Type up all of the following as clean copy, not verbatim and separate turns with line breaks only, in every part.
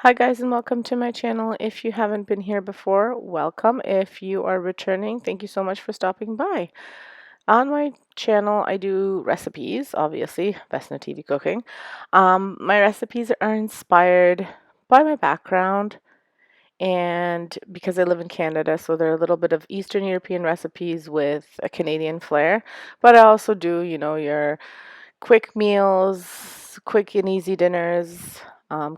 Hi guys, and welcome to my channel. If you haven't been here before, welcome. If you are returning, thank you so much for stopping by. On my channel, I do recipes, obviously, Vesna TV cooking. My recipes are inspired by my background and because I live in Canada, so they're a little bit of Eastern European recipes with a Canadian flair. But I also do, your quick meals, quick and easy dinners,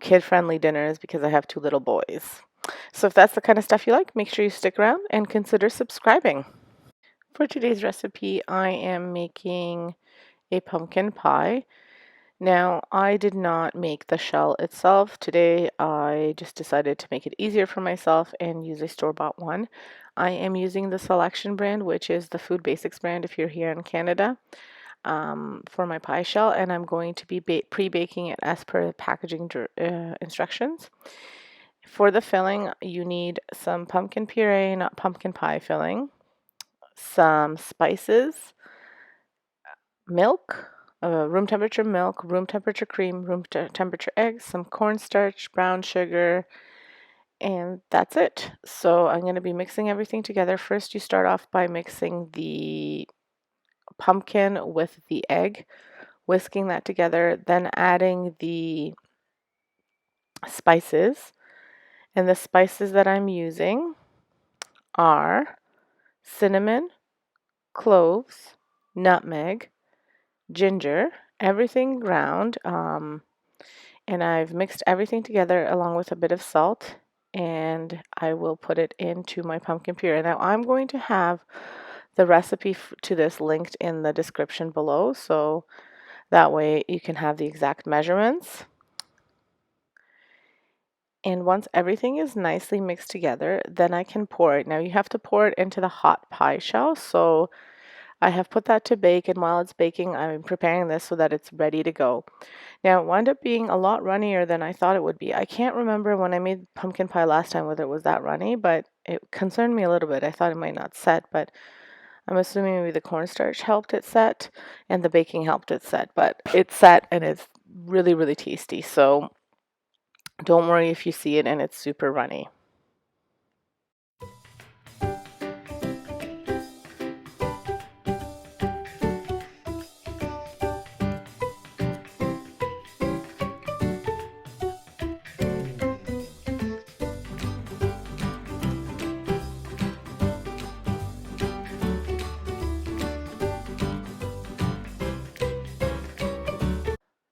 kid-friendly dinners because I have two little boys. So if that's the kind of stuff you like, make sure you stick around and consider subscribing. For today's recipe, I am making a pumpkin pie. Now, I did not make the shell itself. Today, I just decided to make it easier for myself and use a store-bought one. I am using the Selection brand, which is the Food Basics brand if you're here in Canada, for my pie shell, and I'm going to be pre-baking it as per the packaging instructions. For the filling, you need some pumpkin puree, not pumpkin pie filling, some spices, milk, room temperature milk, room temperature cream, room temperature eggs, some cornstarch, brown sugar, and that's it. So I'm going to be mixing everything together. First, you start off by mixing the pumpkin with the egg, whisking that together, then adding the spices. And the spices that I'm using are cinnamon, cloves, nutmeg, ginger, everything ground. And I've mixed everything together along with a bit of salt, and I will put it into my pumpkin puree. Now I'm going to have the recipe to this linked in the description below, so that way you can have the exact measurements. And once everything is nicely mixed together, then I can pour it. Now you have to pour it into the hot pie shell. So I have put that to bake, and while it's baking, I'm preparing this so that it's ready to go. Now it wound up being a lot runnier than I thought it would be. I can't remember when I made pumpkin pie last time whether it was that runny, but it concerned me a little bit. I thought it might not set, but I'm assuming maybe the cornstarch helped it set and the baking helped it set. But it's set and it's really, really tasty. So don't worry if you see it and it's super runny.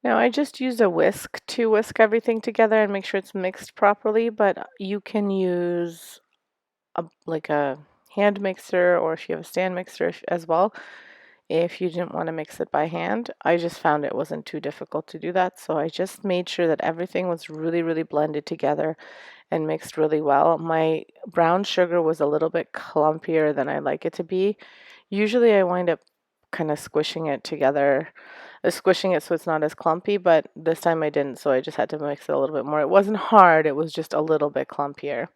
Now I just use a whisk to whisk everything together and make sure it's mixed properly, but you can use like a hand mixer, or if you have a stand mixer as well, if you didn't want to mix it by hand. I just found it wasn't too difficult to do that, so I just made sure that everything was really, really blended together and mixed really well. My brown sugar was a little bit clumpier than I like it to be. Usually I wind up kind of squishing it together, squishing it so it's not as clumpy, but this time I didn't, so I just had to mix it a little bit more. It wasn't hard, it was just a little bit clumpier.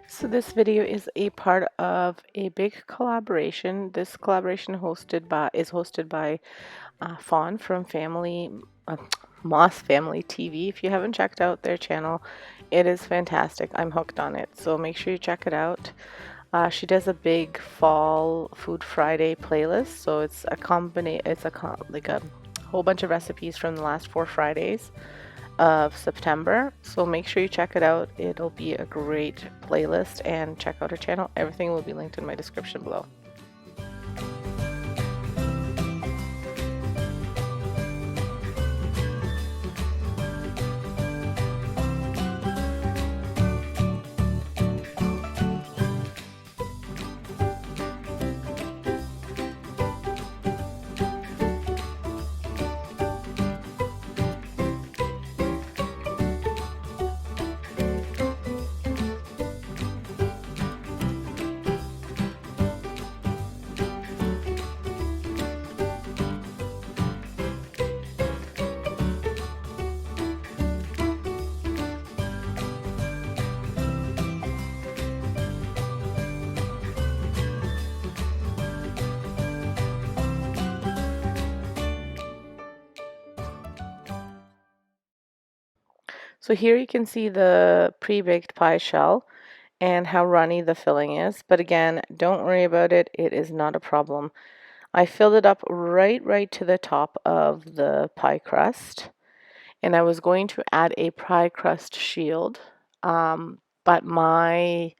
So this video is a part of a big collaboration. This collaboration is hosted by Fawn from Moss Family TV. If you haven't checked out their channel, it is fantastic. I'm hooked on it, so make sure you check it out. She does a big Fall Food Friday playlist, so it's like a whole bunch of recipes from the last 4 Fridays of September. So make sure you check it out. It'll be a great playlist, and check out her channel. Everything will be linked in my description below. So here you can see the pre-baked pie shell and how runny the filling is. But again, don't worry about it. It is not a problem. I filled it up right to the top of the pie crust. And I was going to add a pie crust shield. But my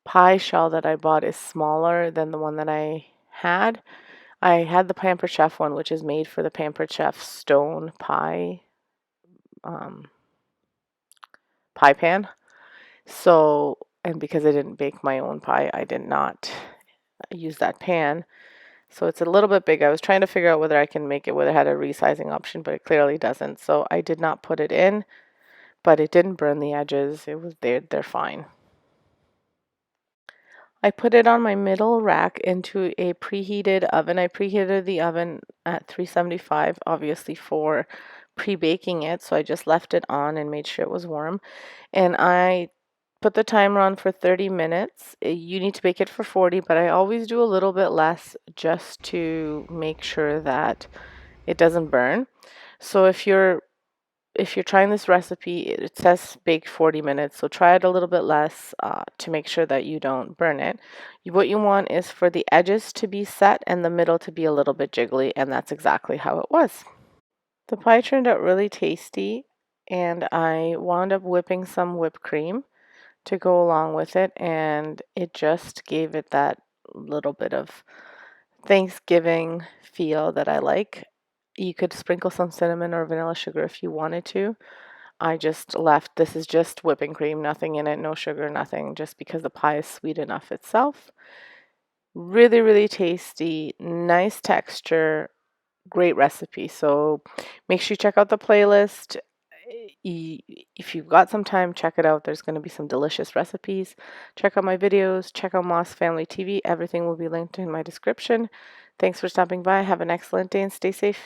pie shell that I bought is smaller than the one that I had. I had the Pampered Chef one, which is made for the Pampered Chef stone um, pie pan. So, and because I didn't bake my own pie, I did not use that pan. So it's a little bit big. I was trying to figure out whether I can make it whether it had a resizing option, but it clearly doesn't. So I did not put it in, but it didn't burn the edges. It was they're fine. I put it on my middle rack into a preheated oven. I preheated the oven at 375, obviously for pre-baking it. So I just left it on and made sure it was warm. And I put the timer on for 30 minutes. You need to bake it for 40, but I always do a little bit less just to make sure that it doesn't burn. So if you're trying this recipe, it says bake 40 minutes, so try it a little bit less to make sure that you don't burn it. What you want is for the edges to be set and the middle to be a little bit jiggly, and that's exactly how it was. The pie turned out really tasty, and I wound up whipping some whipped cream to go along with it, and it just gave it that little bit of Thanksgiving feel that I like. You could sprinkle some cinnamon or vanilla sugar if you wanted to. I just left, this is just whipping cream, nothing in it, no sugar, nothing, just because the pie is sweet enough itself. Really tasty, nice texture, great recipe. So make sure you check out the playlist. If you've got some time, check it out. There's going to be some delicious recipes. Check out my videos, check out Moss Family TV. Everything will be linked in my description. Thanks for stopping by. Have an excellent day and stay safe.